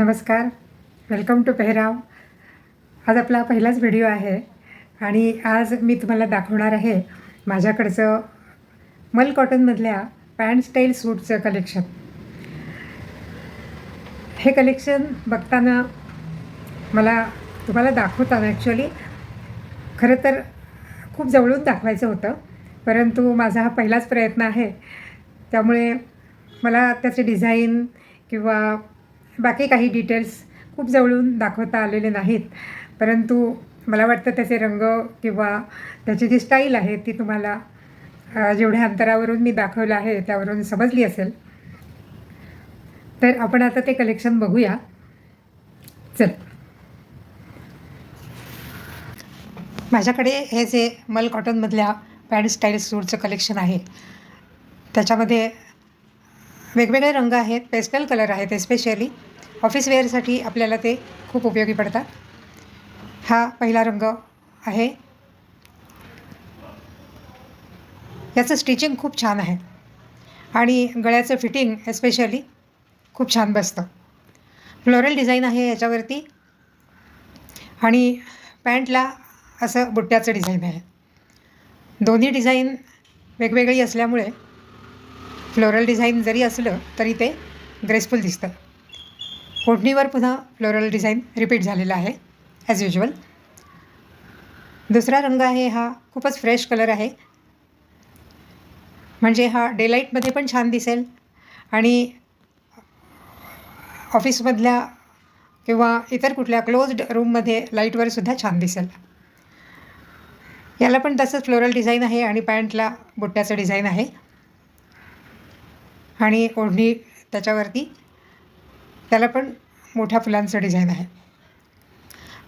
नमस्कार, welcome to पेहराव. आज आपला पहिलाच व्हिडिओ आहे आणि आज मी तुम्हाला दाखवणार आहे माझ्याकडचं मल कॉटनमधल्या पॅन्ट स्टाईल सूटचं कलेक्शन. हे कलेक्शन बघताना मला तुम्हाला दाखवताना ॲक्च्युअली खरं तर खूप जवळून दाखवायचं होतं, परंतु माझा हा पहिलाच प्रयत्न आहे. त्यामुळे मला त्याचे डिझाईन किंवा बाकी काही डिटेल्स खूप जवळून दाखवता आलेले नाहीत. परंतु मला वाटतं त्याचे रंग किंवा त्याची जी स्टाईल आहे ती तुम्हाला जेवढ्या अंतरावरून मी दाखवलं आहे त्यावरून समजली असेल. तर आपण आता ते कलेक्शन बघूया. चल, माझ्याकडे हे जे मल कॉटनमधल्या पॅन्ट स्टाईल सूटचं कलेक्शन आहे त्याच्यामध्ये वेगवेगळे रंग आहेत, पेस्टल कलर आहेत. एस्पेशली ऑफिस वेअरसाठी आपल्याला ते खूप उपयोगी पडतात. हा पहिला रंग आहे. याचं स्टिचिंग खूप छान आहे आणि गळ्याचं फिटिंग एस्पेशली खूप छान बसतं. फ्लोरल डिझाईन आहे याच्यावरती आणि पॅन्टला असं बुट्ट्याचं डिझाईन आहे. दोन्ही डिझाईन वेगवेगळी असल्यामुळे फ्लोरल डिझाईन जरी असलं तरी ते ग्रेसफुल दिसतं. ओढणीवर पुन्हा फ्लोरल डिझाईन रिपीट झालेला आहे ॲज युज्युअल. दुसरा रंग आहे हा खूपच फ्रेश कलर आहे, म्हणजे हा डेलाईटमध्ये पण छान दिसेल आणि ऑफिसमधल्या किंवा इतर कुठल्या क्लोज्ड रूममध्ये लाईटवर सुद्धा छान दिसेल. याला पण तसंच फ्लोरल डिझाईन आहे आणि पॅन्टला बुट्ट्याचं डिझाईन आहे आणि ओढणी त्याच्यावरती त्याला पण मोठ्या फुलांचं डिझाईन आहे.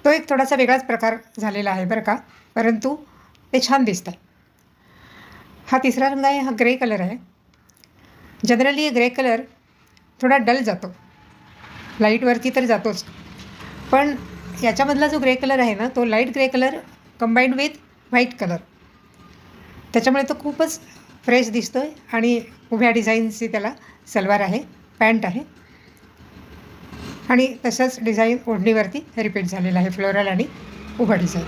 तो एक थोडासा वेगळाच प्रकार झालेला आहे बरं का, परंतु ते छान दिसतं. हा तिसरा रंग आहे, हा ग्रे कलर आहे. जनरली ग्रे कलर थोडा डल जातो, लाईटवरती तर जातोच, पण याच्यामधला जो ग्रे कलर आहे ना तो light grey colour combined with white colour, त्याच्यामुळे तो खूपच फ्रेश दिसतो आहे. आणि उभ्या डिझाईनची त्याला सलवार आहे, पॅन्ट आहे आणि तसंच डिझाईन ओढणीवरती रिपीट झालेला आहे, फ्लोरल आणि उभा डिझाईन.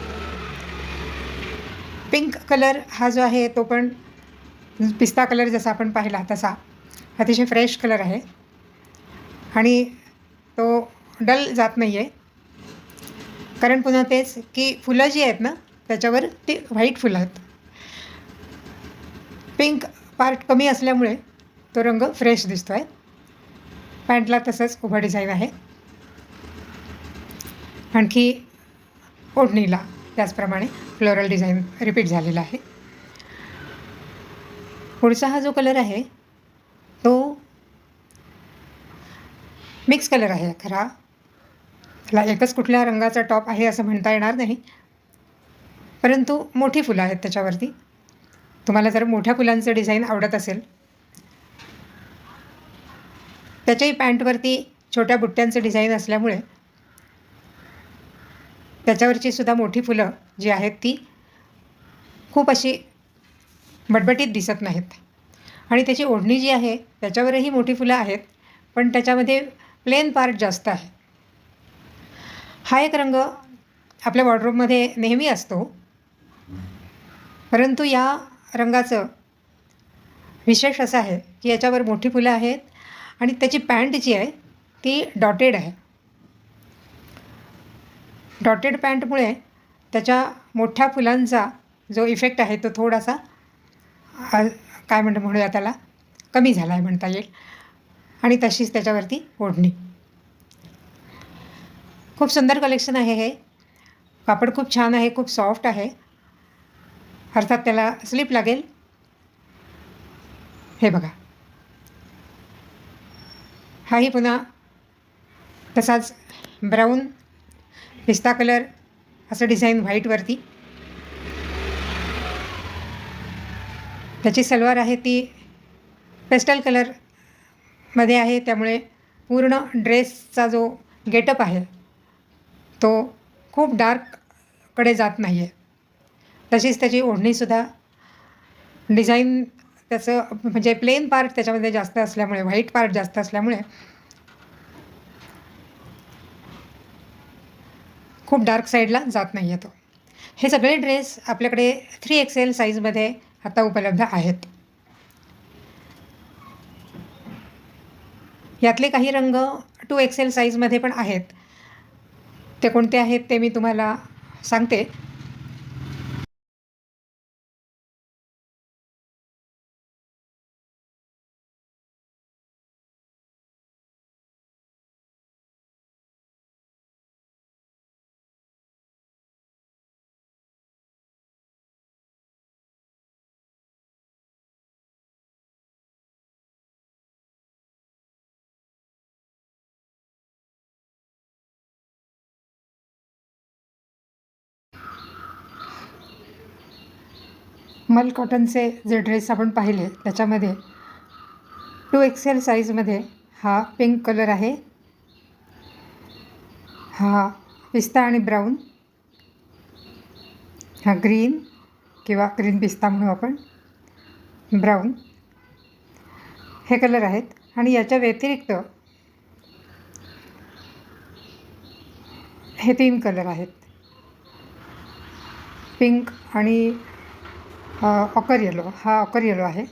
पिंक कलर हा जो आहे तो पण पिस्ता कलर जसा आपण पाहिला तसा अतिशय फ्रेश कलर आहे आणि तो डल जात नाही आहे, कारण पुन्हा तेच की फुलं जी आहेत ना त्याच्यावर ती व्हाईट फुलं आहेत. पिंक पार्ट कमी असल्यामुळे तो रंग फ्रेश दिसतो आहे. पॅन्टला तसंच उभं डिझाईन आहे. आणखी ओढणीला त्याचप्रमाणे फ्लोरल डिझाईन रिपीट झालेला आहे. पुढचा हा जो कलर आहे तो मिक्स कलर आहे. खरा त्याला एकच कुठल्या रंगाचा टॉप आहे असं म्हणता येणार नाही, परंतु मोठी फुलं आहेत त्याच्यावरती. तुम्हाला जर मोठ्या फुलांचं डिझाईन आवडत असेल, त्याच्याही पॅन्टवरती छोट्या बुट्ट्यांचं डिझाईन असल्यामुळे त्याच्यावरची सुद्धा मोठी फुलं जी आहेत ती खूप अशी बटबटीत दिसत नाहीत. आणि त्याची ओढणी जी आहे त्याच्यावरही मोठी फुलं आहेत, पण त्याच्यामध्ये प्लेन पार्ट जास्त आहे. हा एक रंग आपल्या वॉर्डरोबमध्ये नेहमी असतो, परंतु या रंगाचं विशेष असं आहे की याच्यावर मोठी फुलं आहेत आणि त्याची पॅन्ट जी आहे ती डॉटेड आहे. डॉटेड पॅन्टमुळे त्याच्या मोठ्या फुलांचा जो इफेक्ट आहे तो थोडासा काय म्हणूया त्याला कमी झाला आहे म्हणता येईल. आणि तशीच त्याच्यावरती ओढणी. खूप सुंदर कलेक्शन आहे हे. कापड खूप छान आहे, खूप सॉफ्ट आहे, अर्थात त्याला स्लिप लागेल. हे बघा, हाही पुन्हा तसाच ब्राऊन पिस्ता कलर असं डिझाईन व्हाईटवरती. त्याची सलवार आहे ती पेस्टल कलरमध्ये आहे, त्यामुळे पूर्ण ड्रेसचा जो गेटअप आहे तो खूप डार्ककडे जात नाही आहे. तशीच त्याची ओढणीसुद्धा डिझाईन त्याचं म्हणजे प्लेन पार्ट त्याच्यामध्ये जास्त असल्यामुळे, व्हाईट पार्ट जास्त असल्यामुळे खूप डार्क साईडला जात नाही आहे तो. हे सगळे ड्रेस आपल्याकडे 3XL साईजमध्ये आता उपलब्ध आहेत. यातले काही रंग 2XL साईजमध्ये पण आहेत. ते कोणते आहेत ते मी तुम्हाला सांगते. मल कॉटनचे जे ड्रेस आपण पाहिले त्याच्यामध्ये 2XL साईजमध्ये हा पिंक कलर आहे, हा पिस्ता आणि ब्राऊन, हा ग्रीन किंवा ग्रीन पिस्ता म्हणू आपण, ब्राऊन हे कलर आहेत. आणि याच्या व्यतिरिक्त हे 3 कलर आहेत, पिंक आणि ऑकर येलो, हा ऑकर येलो आहे.